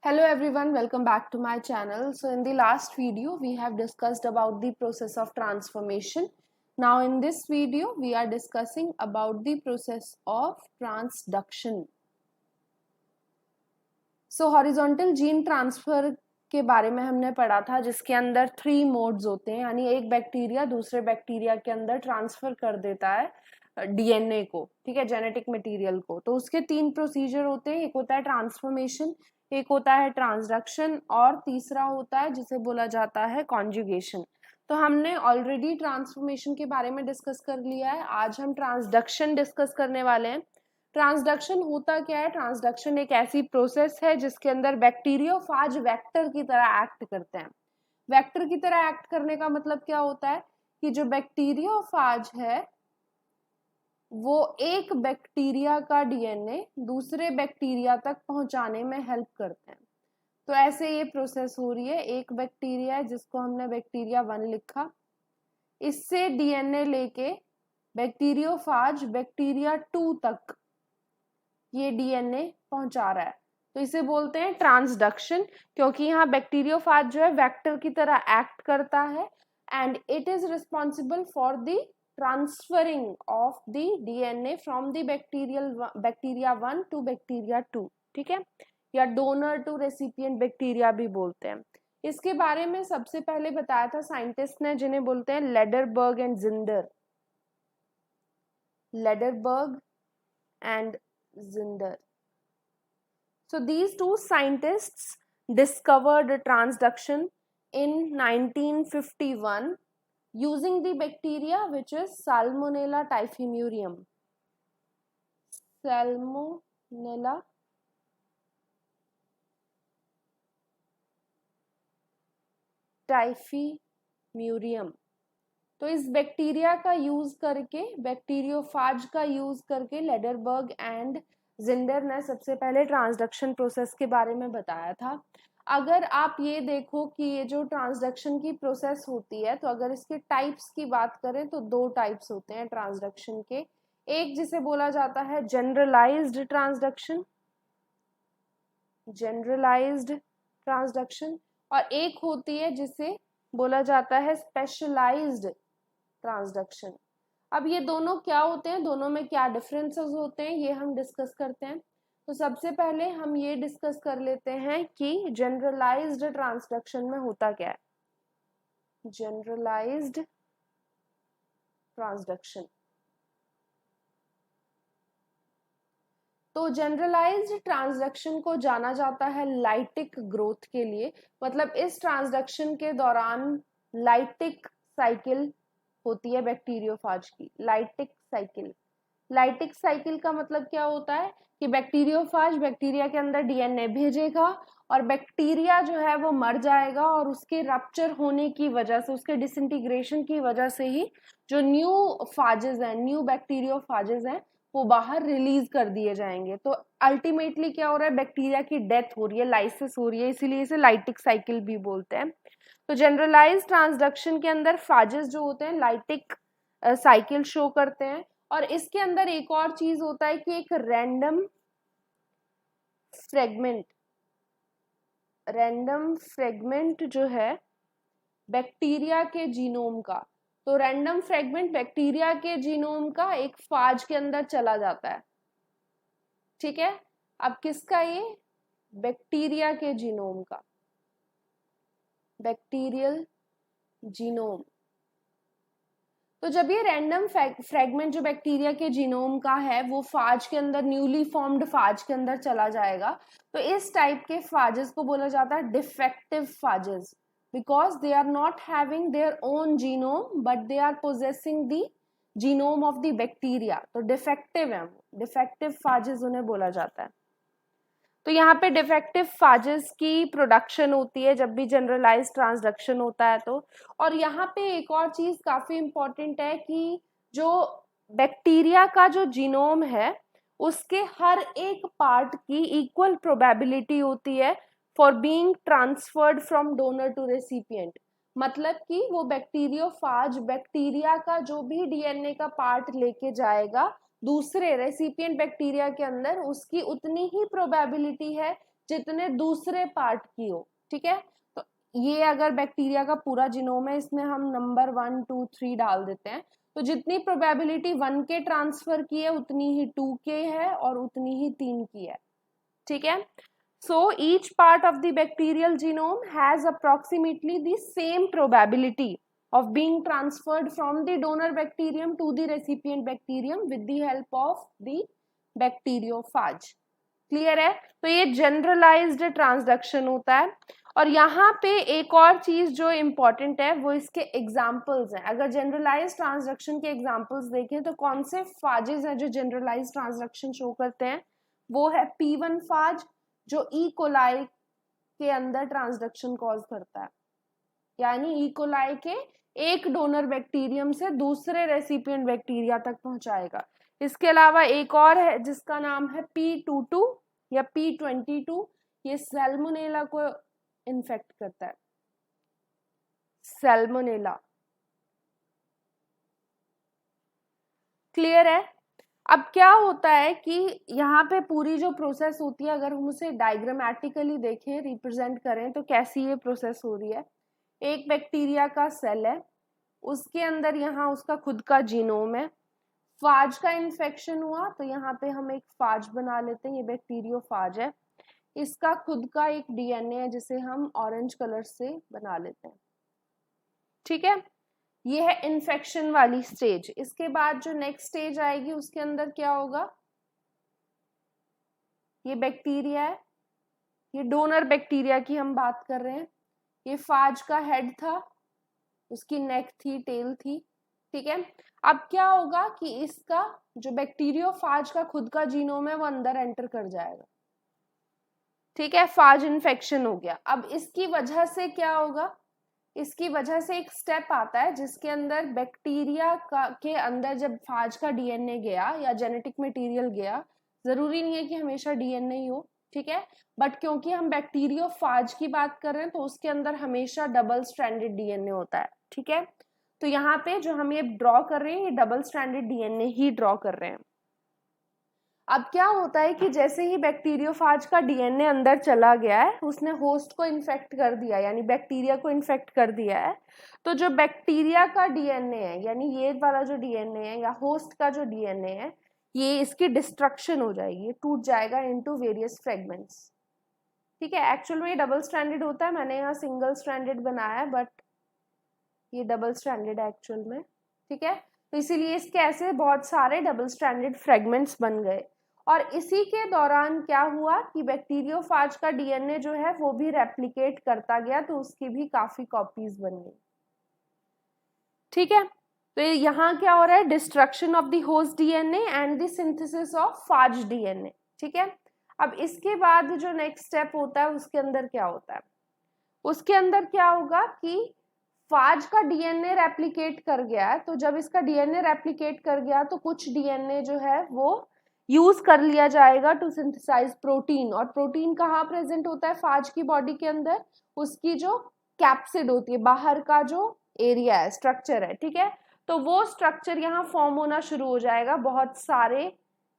Hello everyone, welcome back to my channel. So in the last video we have discussed about the process of transformation. Now in this video we are discussing about the process of transduction. So horizontal gene transfer के बारे में हमने पढ़ा था जिसके अंदर 3 modes होते हैं, यानी एक बैक्टीरिया दूसरे बैक्टीरिया के अंदर ट्रांसफर कर देता है डीएनए को, ठीक है, जेनेटिक मटेरियल को। तो उसके 3 प्रोसीजर होते हैं, एक होता है ट्रांसफॉर्मेशन, एक होता है ट्रांसडक्शन और तीसरा होता है जिसे बोला जाता है कॉन्जुगेशन। तो हमने ऑलरेडी ट्रांसफॉर्मेशन के बारे में डिस्कस कर लिया है, आज हम ट्रांसडक्शन डिस्कस करने वाले हैं। ट्रांसडक्शन होता क्या है? ट्रांसडक्शन एक ऐसी प्रोसेस है जिसके अंदर बैक्टीरियोफाज वेक्टर की तरह एक्ट करते हैं। वेक्टर की तरह एक्ट करने का मतलब क्या होता है कि जो बैक्टीरियोफाज है वो एक बैक्टीरिया का डीएनए दूसरे बैक्टीरिया तक पहुंचाने में हेल्प करते हैं। तो ऐसे ये प्रोसेस हो रही है, एक बैक्टीरिया है जिसको हमने बैक्टीरिया 1 लिखा, इससे डीएनए लेके बैक्टीरियोफाज बैक्टीरिया 2 तक ये डीएनए पहुंचा रहा है, तो इसे बोलते हैं ट्रांसडक्शन, क्योंकि यहाँ बैक्टीरियोफाज जो है वेक्टर की तरह एक्ट करता है and it is responsible for the transferring of the DNA from the bacteria 1 to bacteria 2, ठीक है, या डोनर टू रेसिपिएंट बैक्टीरिया भी बोलते हैं। इसके बारे में सबसे पहले बताया था साइंटिस्ट ने, जिन्हें बोलते हैं Lederberg and Zinder. Lederberg and Zinder. So these two scientists discovered transduction in 1951 using the bacteria which is Salmonella typhimurium. Salmonella typhimurium. तो इस बैक्टीरिया का यूज करके, बैक्टीरियोफाज का यूज करके लेडरबर्ग एंड जिंडर ने सबसे पहले ट्रांसडक्शन प्रोसेस के बारे में बताया था। अगर आप ये देखो कि ये जो ट्रांसडक्शन की प्रोसेस होती है, तो अगर इसके टाइप्स की बात करें तो 2 टाइप्स होते हैं ट्रांसडक्शन के। एक जिसे बोला जाता है जनरलाइज्ड ट्रांसडक्शन, जनरलाइज्ड ट्रांसडक्शन, और एक होती है जिसे बोला जाता है स्पेशलाइज्ड ट्रांसडक्शन। अब ये दोनों क्या होते हैं, दोनों में क्या डिफरेंसेस होते हैं, ये हम डिस्कस करते हैं। तो सबसे पहले हम ये डिस्कस कर लेते हैं कि जनरलाइज्ड ट्रांसडक्शन में होता क्या है। जनरलाइज्ड ट्रांसडक्शन, तो जनरलाइज्ड ट्रांसडक्शन को जाना जाता है लाइटिक ग्रोथ के लिए, मतलब इस ट्रांसडक्शन के दौरान लाइटिक साइकिल होती है बैक्टीरियोफाज की। लाइटिक साइकिल, लाइटिक साइकिल का मतलब क्या होता है कि बैक्टीरियोफाज बैक्टीरिया के अंदर डीएनए भेजेगा और बैक्टीरिया जो है वो मर जाएगा, और उसके रप्चर होने की वजह से, उसके डिसइंटीग्रेशन की वजह से ही जो न्यू फाजेस हैं, न्यू बैक्टीरियोफाजेस हैं, वो बाहर रिलीज कर दिए जाएंगे। तो अल्टीमेटली क्या हो रहा है, बैक्टीरिया की डेथ हो रही है, लाइसिस हो रही है, इसीलिए इसे लाइटिक साइकिल भी बोलते हैं। तो जनरलाइज ट्रांसडक्शन के अंदर फाजेस जो होते हैं लाइटिक साइकिल शो करते हैं, और इसके अंदर एक और चीज होता है कि एक रैंडम फ्रेगमेंट जो है बैक्टीरिया के जीनोम का, तो रैंडम फ्रेगमेंट बैक्टीरिया के जीनोम का एक फाज के अंदर चला जाता है, ठीक है। अब किसका? ये बैक्टीरिया के जीनोम का, बैक्टीरियल जीनोम। तो जब ये रैंडम फ्रेगमेंट जो बैक्टीरिया के जीनोम का है वो फाज के अंदर, न्यूली फॉर्म्ड फाज के अंदर चला जाएगा, तो इस टाइप के फाजेस को बोला जाता है defective phages, because they are not having their own genome but they are possessing the genome of the bacteria, तो डिफेक्टिव है, डिफेक्टिव फाजेस उन्हें बोला जाता है। तो यहाँ पे डिफेक्टिव फाजेस की प्रोडक्शन होती है जब भी जनरलाइज ट्रांसडक्शन होता है। तो और यहाँ पे एक और चीज काफी इंपॉर्टेंट है कि जो बैक्टीरिया का जो जीनोम है उसके हर एक पार्ट की इक्वल प्रोबेबिलिटी होती है for being transferred from donor to recipient, मतलब कि वो बैक्टीरियोफाज बैक्टीरिया का जो भी डीएनए का पार्ट लेके जाएगा दूसरे रेसिपिएंट बैक्टीरिया के अंदर, उसकी उतनी ही प्रोबेबिलिटी है जितने दूसरे पार्ट की हो, ठीक है। तो ये अगर बैक्टीरिया का पूरा जीनोम है, इसमें हम नंबर 1 2 3 डाल देते हैं, तो जितनी प्रोबेबिलिटी 1 के ट्रांसफर की है उतनी ही 2 के है और उतनी ही 3 की है, ठीक है। So each part of the bacterial genome has approximately the same probability of being transferred from the donor bacterium to the recipient bacterium with the help of the bacteriophage. Clear है? तो ये जनरलाइज्ड ट्रांसडक्शन होता है। और यहाँ पे एक और चीज जो इम्पोर्टेंट है वो इसके एग्जाम्पल्स हैं। अगर जनरलाइज ट्रांसडक्शन के एग्जाम्पल्स देखें तो कौन से फाजेस हैं जो जनरलाइज ट्रांसडक्शन शो करते हैं, वो है P1 फाज जो ई कोलाई के अंदर ट्रांसडक्शन कॉज करता है, यानी ई कोलाई के एक डोनर बैक्टीरियम से दूसरे रेसिपिएंट बैक्टीरिया तक पहुंचाएगा। इसके अलावा एक और है जिसका नाम है P22 या P22, ये सैल्मोनेला को इन्फेक्ट करता है, सैल्मोनेला। क्लियर है? अब क्या होता है कि यहाँ पे पूरी जो प्रोसेस होती है, अगर हम उसे डायग्रामेटिकली देखें, रिप्रेजेंट करें, तो कैसी ये प्रोसेस हो रही है। एक बैक्टीरिया का सेल है, उसके अंदर यहाँ उसका खुद का जीनोम है, फाज का इन्फेक्शन हुआ तो यहाँ पे हम एक फाज बना लेते हैं, ये बैक्टीरियोफाज है। इसका खुद का एक डीएनए है जिसे हम ऑरेंज कलर से बना लेते हैं, ठीक है। ये है इन्फेक्शन वाली स्टेज। इसके बाद जो नेक्स्ट स्टेज आएगी उसके अंदर क्या होगा, ये बैक्टीरिया है, ये डोनर बैक्टीरिया की हम बात कर रहे हैं, ये फाज का हेड था, उसकी नेक थी, टेल थी, ठीक है। अब क्या होगा कि इसका जो बैक्टीरियोफाज का खुद का जीनोम है वो अंदर एंटर कर जाएगा, ठीक है। फाज इन्फेक्शन हो गया। अब इसकी वजह से क्या होगा, इसकी वजह से एक स्टेप आता है जिसके अंदर बैक्टीरिया के अंदर जब फाज का डीएनए गया या जेनेटिक मटेरियल गया, जरूरी नहीं है कि हमेशा डीएनए ही हो, ठीक है, बट क्योंकि हम बैक्टीरियोफाज की बात कर रहे हैं तो उसके अंदर हमेशा डबल स्ट्रैंडेड डीएनए होता है, ठीक है। तो यहाँ पे जो हम ये ड्रॉ कर रहे हैं ये डबल स्ट्रैंडेड डीएनए ही ड्रॉ कर रहे हैं। अब क्या होता है कि जैसे ही बैक्टीरियोफाज का डीएनए अंदर चला गया है, उसने होस्ट को इन्फेक्ट कर दिया, यानी बैक्टीरिया को इन्फेक्ट कर दिया है, तो जो बैक्टीरिया का डीएनए है, यानी ये वाला जो डीएनए है या होस्ट का जो डीएनए है, ये इसकी डिस्ट्रक्शन हो जाएगी, टूट जाएगा इनटू वेरियस फ्रेगमेंट्स, ठीक है। एक्चुअल में ये डबल स्ट्रैंडेड होता है, मैंने यहाँ सिंगल स्ट्रैंडेड बनाया है, बट ये डबल स्ट्रैंडेड है एक्चुअल में, ठीक है। तो इसीलिए इसके ऐसे बहुत सारे डबल स्ट्रैंडेड फ्रेगमेंट्स बन गए। और इसी के दौरान क्या हुआ कि बैक्टीरियोफाज का डीएनए जो है वो भी रेप्लिकेट करता गया, तो उसकी भी काफी कॉपीज बन गई, ठीक है। तो यहाँ क्या हो रहा है, destruction of the host DNA and the synthesis of phage DNA, ठीक है। अब इसके बाद जो नेक्स्ट स्टेप होता है उसके अंदर क्या होता है, उसके अंदर क्या होगा कि फाज का डीएनए रेप्लिकेट कर गया है, तो जब इसका डीएनए रेप्लिकेट कर गया तो कुछ डीएनए जो है वो यूज कर लिया जाएगा टू सिंथेसाइज प्रोटीन। और प्रोटीन कहाँ प्रेजेंट होता है फाज की बॉडी के अंदर, उसकी जो कैप्सिड होती है, बाहर का जो एरिया है, स्ट्रक्चर है, ठीक है। तो वो स्ट्रक्चर यहाँ फॉर्म होना शुरू हो जाएगा, बहुत सारे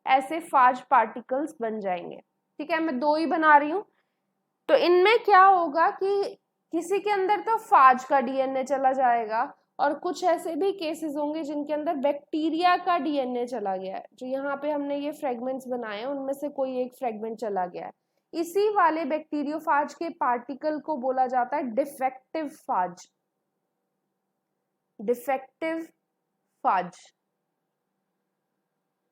ऐसे फाज पार्टिकल्स बन जाएंगे, ठीक है। मैं 2 ही बना रही हूँ। तो इनमें क्या होगा कि किसी के अंदर तो फाज का डीएनए चला जाएगा और कुछ ऐसे भी केसेस होंगे जिनके अंदर बैक्टीरिया का डीएनए चला गया है। जो यहाँ पे हमने ये फ्रेगमेंट्स बनाए हैं उनमें से कोई एक फ्रेगमेंट चला गया है। इसी वाले बैक्टीरियोफाज के पार्टिकल को बोला जाता है डिफेक्टिव फाज, डिफेक्टिव फाज,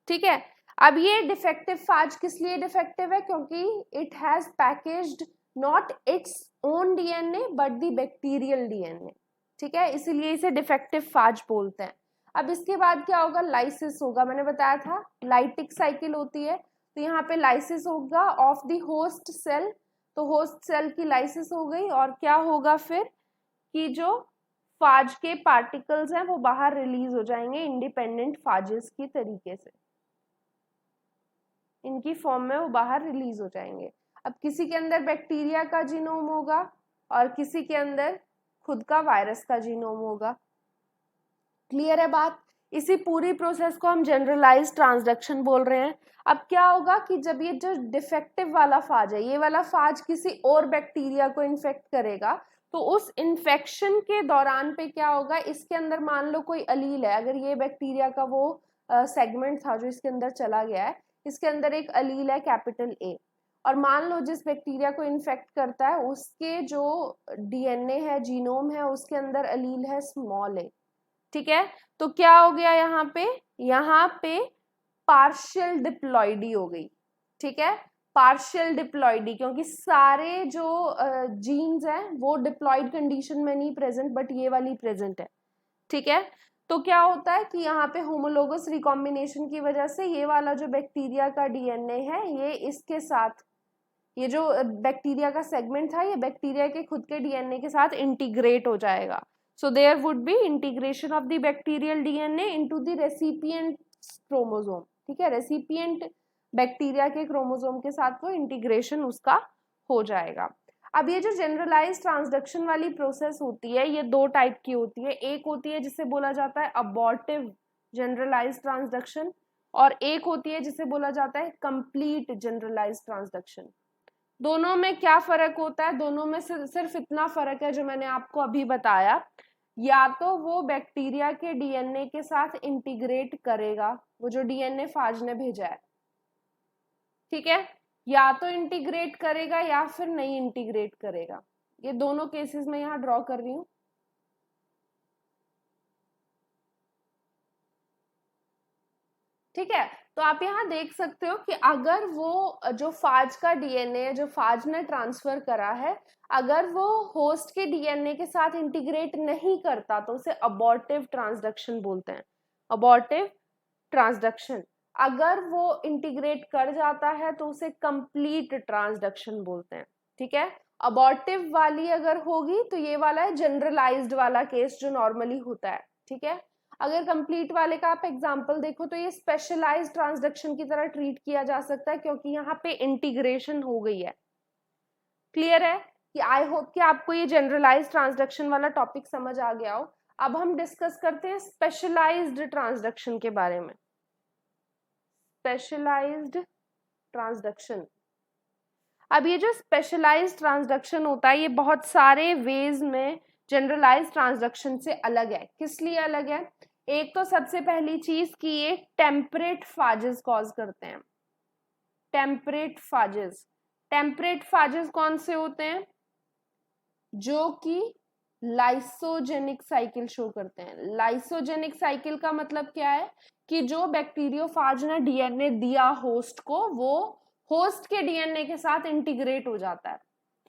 ठीक है। अब ये डिफेक्टिव फाज किस लिए डिफेक्टिव है, क्योंकि it has packaged not its own DNA but the bacterial DNA, ठीक है, इसीलिए इसे डिफेक्टिव फाज बोलते हैं। अब इसके बाद क्या होगा, लाइसिस होगा। मैंने बताया था लाइटिक साइकिल होती है, तो यहाँ पे लाइसिस होगा ऑफ द होस्ट सेल, तो होस्ट सेल की लाइसिस हो गई। और क्या होगा फिर कि जो फाज के पार्टिकल्स हैं वो बाहर रिलीज हो जाएंगे इंडिपेंडेंट फाजेस की तरीके से, इनकी फॉर्म में वो बाहर रिलीज हो जाएंगे। अब किसी के अंदर बैक्टीरिया का जीनोम होगा और किसी के अंदर खुद का वायरस का जीनोम होगा। क्लियर है बात? इसी पूरी प्रोसेस को हम जनरलाइज ट्रांसडक्शन बोल रहे हैं। अब क्या होगा कि जब ये जो डिफेक्टिव वाला फाज है, ये वाला फाज किसी और बैक्टीरिया को इन्फेक्ट करेगा, तो उस इन्फेक्शन के दौरान पे क्या होगा, इसके अंदर मान लो कोई अलील है, अगर ये बैक्टीरिया का वो सेगमेंट था जो इसके अंदर चला गया है, इसके अंदर एक अलील है कैपिटल ए, और मान लो जिस बैक्टीरिया को इन्फेक्ट करता है उसके जो डीएनए है, जीनोम है, उसके अंदर अलील है स्मॉल ए। ठीक है, तो क्या हो गया यहाँ पे पार्शियल डिप्लॉइडी हो गई। ठीक है, पार्शियल डिप्लॉइडी, क्योंकि सारे जो जीन्स हैं वो डिप्लॉइड कंडीशन में नहीं प्रेजेंट, बट ये वाली प्रेजेंट है। ठीक है, तो क्या होता है कि यहाँ पे होमोलोगस रिकॉम्बिनेशन की वजह से ये वाला जो बैक्टीरिया का डीएनए है, ये इसके साथ, ये जो बैक्टीरिया का सेगमेंट था, ये बैक्टीरिया के खुद के डीएनए के साथ इंटीग्रेट हो जाएगा। So there would be integration of the bacterial DNA into the recipient chromosome. ठीक है, रेसिपिएंट बैक्टीरिया के क्रोमोसोम के साथ वो इंटीग्रेशन उसका हो जाएगा। अब ये जो जनरलाइज ट्रांसडक्शन वाली प्रोसेस होती है, ये दो टाइप की होती है। एक होती है जिसे बोला जाता है अबॉर्टिव जनरलाइज ट्रांसडक्शन, और एक होती है जिसे बोला जाता है कंप्लीट जनरलाइज ट्रांसडक्शन। दोनों में क्या फर्क होता है? दोनों में सिर्फ इतना फर्क है जो मैंने आपको अभी बताया, या तो वो बैक्टीरिया के डीएनए के साथ इंटीग्रेट करेगा, वो जो डीएनए फाज ने भेजा है, ठीक है, या तो इंटीग्रेट करेगा या फिर नहीं इंटीग्रेट करेगा। ये दोनों केसेस में यहाँ ड्रॉ कर रही हूँ। ठीक है, तो आप यहाँ देख सकते हो कि अगर वो जो फाज का डीएनए, जो फाज ने ट्रांसफर करा है, अगर वो होस्ट के डीएनए के साथ इंटीग्रेट नहीं करता तो उसे अबॉर्टिव ट्रांसडक्शन बोलते हैं। अबॉर्टिव ट्रांसडक्शन। अगर वो इंटीग्रेट कर जाता है तो उसे कंप्लीट ट्रांसडक्शन बोलते हैं। ठीक है, अबॉर्टिव वाली अगर होगी तो ये वाला है जनरलाइज्ड वाला केस जो नॉर्मली होता है। ठीक है, अगर कंप्लीट वाले का आप एग्जांपल देखो तो ये स्पेशलाइज्ड ट्रांसडक्शन की तरह ट्रीट किया जा सकता है, क्योंकि यहाँ पे इंटीग्रेशन हो गई है। क्लियर है कि आई होप कि आपको ये जनरलाइज्ड ट्रांसडक्शन वाला टॉपिक समझ आ गया हो। अब हम डिस्कस करते हैं स्पेशलाइज्ड ट्रांसडक्शन के बारे में। Specialised transduction. अब ये जो स्पेशलाइज्ड ट्रांसडक्शन होता है, ये बहुत सारे वेज में जनरलाइज्ड ट्रांसडक्शन से अलग है। किस लिए अलग है? एक तो सबसे पहली चीज कि ये टेम्परेट फाजेस कॉज करते हैं। टेम्परेट फाजेस। टेम्परेट फाजेस कौन से होते हैं? जो कि लाइसोजेनिक साइकिल शो करते हैं। लाइसोजेनिक साइकिल का मतलब क्या है कि जो बैक्टीरियोफाज ने डीएनए दिया होस्ट को, वो होस्ट के डीएनए के साथ इंटीग्रेट हो जाता है।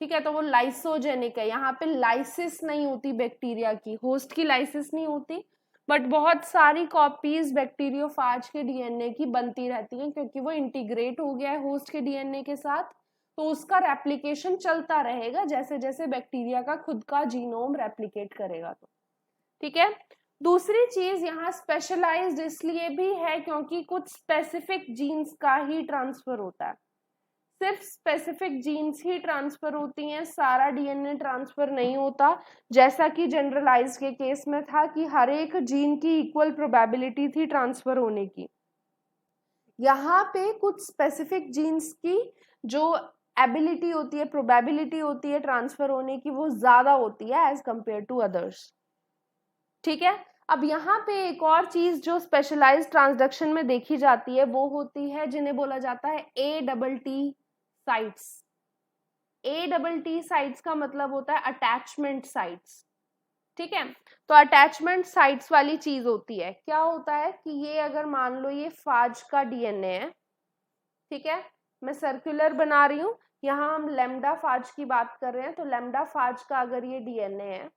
ठीक है, तो वो लाइसोजेनिक है। यहाँ पे लाइसिस नहीं होती बैक्टीरिया की, होस्ट की लाइसिस नहीं होती, बट बहुत सारी कॉपीज बैक्टीरियोफाज के डीएनए की बनती रहती हैं, क्योंकि वो इंटीग्रेट हो गया है होस्ट के डीएनए के साथ, तो उसका रेप्लिकेशन चलता रहेगा जैसे जैसे बैक्टीरिया का खुद का जीनोम रेप्लिकेट करेगा। तो ठीक है, दूसरी चीज यहाँ स्पेशलाइज्ड इसलिए भी है क्योंकि कुछ स्पेसिफिक जीन्स का ही ट्रांसफर होता है। सिर्फ स्पेसिफिक जीन्स ही ट्रांसफर होती हैं, सारा डीएनए ट्रांसफर नहीं होता, जैसा कि जनरलाइज के केस में था कि हर एक जीन की इक्वल प्रोबेबिलिटी थी ट्रांसफर होने की। यहाँ पे कुछ स्पेसिफिक जीन्स की जो एबिलिटी होती है, प्रोबेबिलिटी होती है ट्रांसफर होने की, वो ज्यादा होती है एज कंपेयर टू अदर्स। ठीक है, अब यहाँ पे एक और चीज जो स्पेशलाइज्ड ट्रांसडक्शन में देखी जाती है वो होती है जिन्हें बोला जाता है ATT साइट्स। ATT साइट्स का मतलब होता है अटैचमेंट साइट्स। ठीक है, तो अटैचमेंट साइट्स वाली चीज होती है, क्या होता है कि ये अगर मान लो ये फाज का डीएनए है, ठीक है, मैं सर्कुलर बना रही हूं, यहाँ हम लैम्डा फाज की बात कर रहे हैं, तो लैम्डा फाज का अगर ये डीएनए है,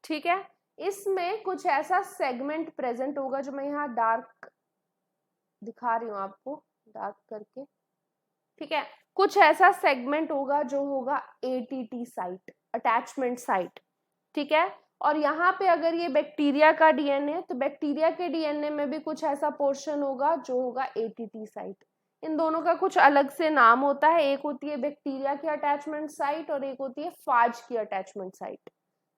ठीक है, इसमें कुछ ऐसा सेगमेंट प्रेजेंट होगा जो मैं यहाँ डार्क दिखा रही हूँ आपको, डार्क करके। ठीक है, कुछ ऐसा सेगमेंट होगा जो होगा ATT साइट, अटैचमेंट साइट। ठीक है, और यहाँ पे अगर ये बैक्टीरिया का डीएनए, तो बैक्टीरिया के डीएनए में भी कुछ ऐसा पोर्शन होगा जो होगा ATT साइट। इन दोनों का कुछ अलग से नाम होता है, एक होती है बैक्टीरिया की अटैचमेंट साइट और एक होती है फाज की अटैचमेंट साइट।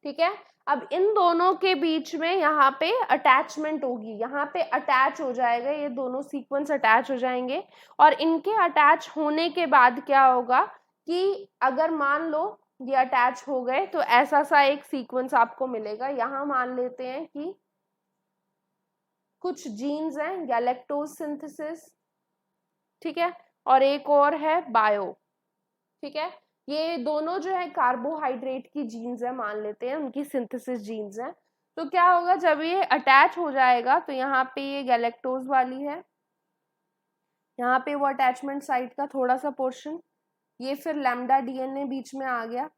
ठीक है। अब इन दोनों के बीच में यहाँ पे अटैचमेंट होगी, यहाँ पे अटैच हो जाएगा, ये दोनों सीक्वेंस अटैच हो जाएंगे। और इनके अटैच होने के बाद क्या होगा कि अगर मान लो ये अटैच हो गए तो ऐसा सा एक सीक्वेंस आपको मिलेगा। यहाँ मान लेते हैं कि कुछ जीन्स हैं, गैलेक्टोज सिंथेसिस, ठीक है, और एक और है बायो, ठीक है। ये दोनों जो है कार्बोहाइड्रेट की जीन्स है, मान लेते हैं उनकी सिंथेसिस जीन्स है। तो क्या होगा जब ये अटैच हो जाएगा तो यहाँ पे ये गैलेक्टोज वाली है, यहाँ पे वो अटैचमेंट साइट का थोड़ा सा पोर्शन, ये फिर लैम्डा डीएनए बीच में आ गया,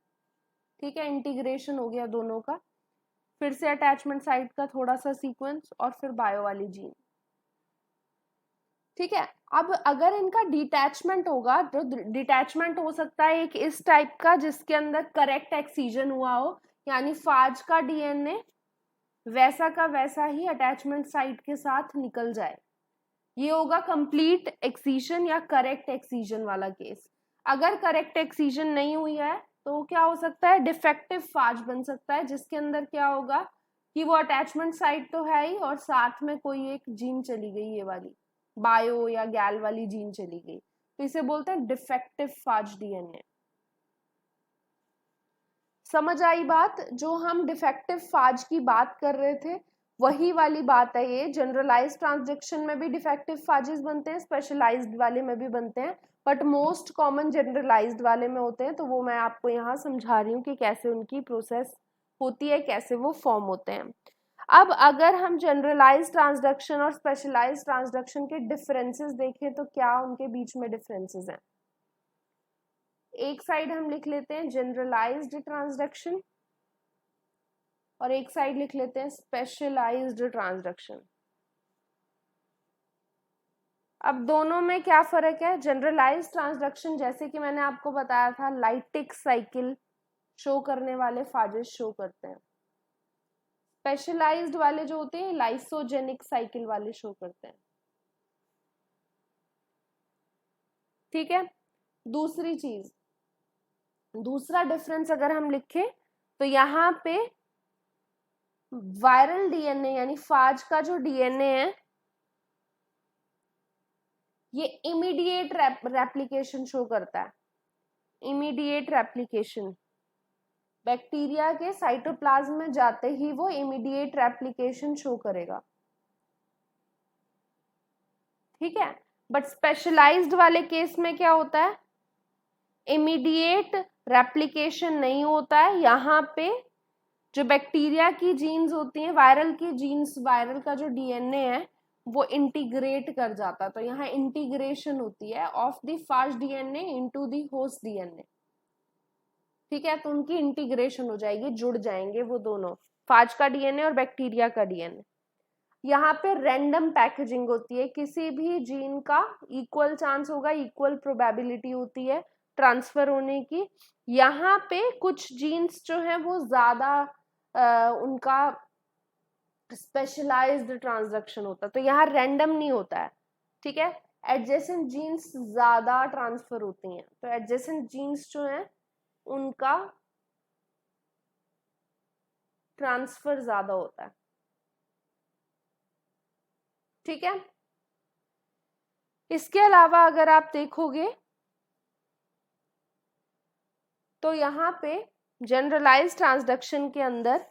ठीक है, इंटीग्रेशन हो गया दोनों का, फिर से अटैचमेंट साइट का थोड़ा सा सीक्वेंस और फिर बायो वाली जीन, ठीक है। अब अगर इनका डिटैचमेंट होगा, तो डिटैचमेंट हो सकता है एक इस टाइप का जिसके अंदर करेक्ट एक्सीजन हुआ हो, यानी फाज का डीएनए वैसा का वैसा ही अटैचमेंट साइट के साथ निकल जाए, ये होगा कंप्लीट एक्सीजन या करेक्ट एक्सीजन वाला केस। अगर करेक्ट एक्सीजन नहीं हुई है तो क्या हो सकता है, डिफेक्टिव फाज बन सकता है, जिसके अंदर क्या होगा कि वो अटैचमेंट साइट तो है ही और साथ में कोई एक जीन चली गई, ये वाली बायो या गैल वाली जीन चली गई, तो इसे बोलते हैं डिफेक्टिव फाज डीएनए। समझ आई बात? जो हम डिफेक्टिव फाज की बात कर रहे थे वही वाली बात है ये। जनरलाइज्ड ट्रांसडक्शन में भी डिफेक्टिव फाजेस बनते हैं, स्पेशलाइज्ड वाले में भी बनते हैं, बट मोस्ट कॉमन जनरलाइज्ड वाले में होते हैं। तो वो मैं आपको यहाँ समझा रही हूँ कि कैसे उनकी प्रोसेस होती है, कैसे वो फॉर्म होते हैं। अब अगर हम जनरलाइज्ड ट्रांसडक्शन और स्पेशलाइज्ड ट्रांसडक्शन के डिफरेंसेस देखें तो क्या उनके बीच में डिफरेंसेस हैं। एक साइड हम लिख लेते हैं जनरलाइज्ड ट्रांसडक्शन और एक साइड लिख लेते हैं स्पेशलाइज्ड ट्रांसडक्शन। अब दोनों में क्या फर्क है? जनरलाइज्ड ट्रांसडक्शन जैसे कि मैंने आपको बताया था लाइटिक साइकिल शो करने वाले फाजेस शो करते हैं, स्पेशलाइज्ड वाले जो होते हैं लाइसोजेनिक साइकिल वाले शो करते हैं, ठीक है। दूसरी चीज, दूसरा डिफरेंस अगर हम लिखें तो यहाँ पे वायरल डीएनए यानी फाज का जो डीएनए है ये इमीडिएट रेप्लिकेशन शो करता है, इमीडिएट रेप्लिकेशन। बैक्टीरिया के साइटोप्लाज्म में जाते ही वो इमीडिएट रेप्लिकेशन शो करेगा, ठीक है। बट स्पेशलाइज्ड वाले केस में क्या होता है, इमीडिएट रेप्लिकेशन नहीं होता है। यहाँ पे जो बैक्टीरिया की जीन्स होती हैं, वायरल की जीन्स, वायरल का जो डीएनए है वो इंटीग्रेट कर जाता है, तो यहाँ इंटीग्रेशन होती है of the phage DNA into the host DNA, ठीक है। तो उनकी इंटीग्रेशन हो जाएगी, जुड़ जाएंगे वो दोनों, फाज का डीएनए और बैक्टीरिया का डीएनए। यहाँ पे रैंडम पैकेजिंग होती है, किसी भी जीन का इक्वल चांस होगा, इक्वल प्रोबेबिलिटी होती है ट्रांसफर होने की। यहाँ पे कुछ जीन्स जो है वो ज्यादा उनका स्पेशलाइज्ड ट्रांसडक्शन होता है, तो यहाँ रैंडम नहीं होता है, ठीक है। एडजेसेंट जीन्स ज्यादा ट्रांसफर होती हैं, तो एडजेसेंट जीन्स जो है उनका ट्रांसफर ज्यादा होता है, ठीक है। इसके अलावा अगर आप देखोगे तो यहाँ पे जनरलाइज्ड ट्रांसडक्शन के अंदर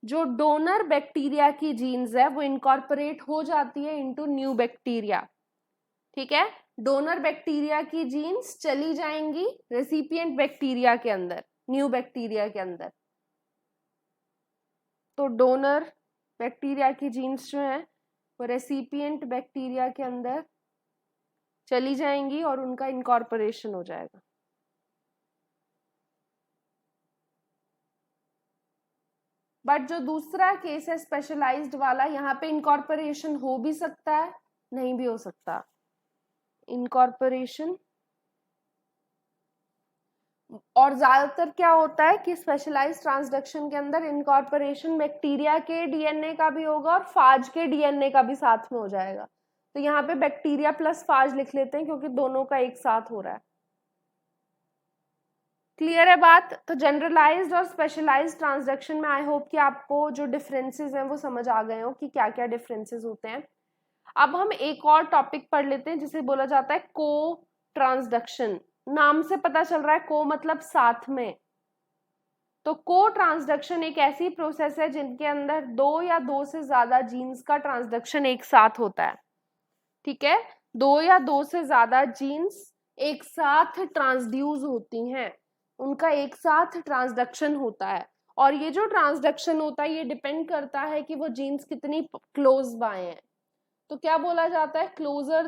जो डोनर बैक्टीरिया की जीन्स है वो इनकॉर्पोरेट हो जाती है इनटू न्यू बैक्टीरिया, ठीक है। डोनर बैक्टीरिया की जीन्स चली जाएंगी रेसिपिएंट बैक्टीरिया के अंदर, न्यू बैक्टीरिया के अंदर। तो डोनर बैक्टीरिया की जीन्स जो है वो रेसिपिएंट बैक्टीरिया के अंदर चली जाएंगी और उनका इनकॉर्पोरेशन हो जाएगा। बट जो दूसरा केस है स्पेशलाइज्ड वाला, यहाँ पे इनकॉर्पोरेशन हो भी सकता है, नहीं भी हो सकता। इनकॉर्पोरेशन, और ज्यादातर क्या होता है कि स्पेशलाइज्ड ट्रांसडक्शन के अंदर इनकॉर्पोरेशन बैक्टीरिया के डीएनए का भी होगा और फाज के डीएनए का भी साथ में हो जाएगा। तो यहाँ पे बैक्टीरिया प्लस फाज लिख लेते हैं क्योंकि दोनों का एक साथ हो रहा है, क्लियर है बात? तो जनरलाइज्ड और स्पेशलाइज्ड ट्रांसडक्शन में आई होप कि आपको जो डिफरेंसेस हैं वो समझ आ गए हो कि क्या क्या डिफरेंसेस होते हैं। अब हम एक और टॉपिक पढ़ लेते हैं जिसे बोला जाता है को ट्रांसडक्शन। नाम से पता चल रहा है को मतलब साथ में। तो को ट्रांसडक्शन एक ऐसी प्रोसेस है जिनके अंदर दो या दो से ज्यादा जीन्स का ट्रांसडक्शन एक साथ होता है। ठीक है, दो या दो से ज्यादा जीन्स एक साथ ट्रांसड्यूस होती हैं, उनका एक साथ ट्रांसडक्शन होता है। और ये जो ट्रांसडक्शन होता है ये डिपेंड करता है कि वो जीन्स कितनी क्लोज बाय हैं। तो क्या बोला जाता है? Closer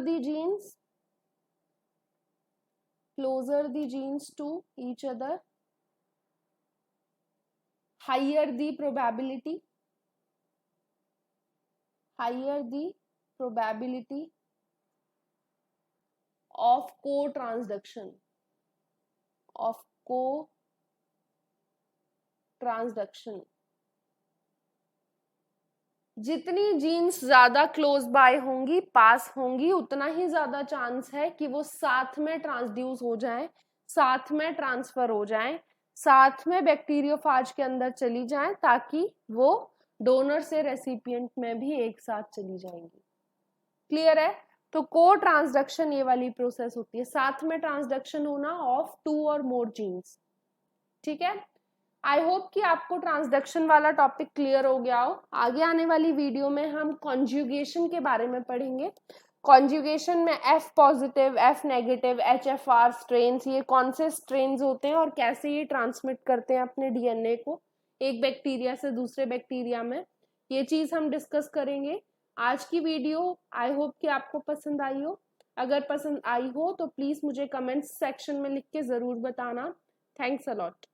the genes to each other, higher the probability of co-transduction जितनी जीन्स ज्यादा क्लोज बाय होंगी, पास होंगी, उतना ही ज्यादा चांस है कि वो साथ में ट्रांसड्यूस हो जाएं, साथ में ट्रांसफर हो जाएं, साथ में बैक्टीरियोफाज के अंदर चली जाएं, ताकि वो डोनर से रेसिपिएंट में भी एक साथ चली जाएंगी। क्लियर है? तो को ट्रांसडक्शन ये वाली प्रोसेस होती है, साथ में ट्रांसडक्शन होना ऑफ टू और मोर जीन्स। ठीक है, आई होप कि आपको ट्रांसडक्शन वाला टॉपिक क्लियर हो गया हो। आगे आने वाली वीडियो में हम कॉन्जुगेशन के बारे में पढ़ेंगे। कॉन्जुगेशन में F positive, F negative, HFR strains, ये कौन से स्ट्रेन्स होते हैं और कैसे ये ट्रांसमिट करते हैं अपने डीएनए को एक बैक्टीरिया से दूसरे बैक्टीरिया में, ये चीज हम डिस्कस करेंगे। आज की वीडियो आई होप कि आपको पसंद आई हो। अगर पसंद आई हो तो प्लीज मुझे कमेंट्स सेक्शन में लिख के जरूर बताना। Thanks a lot.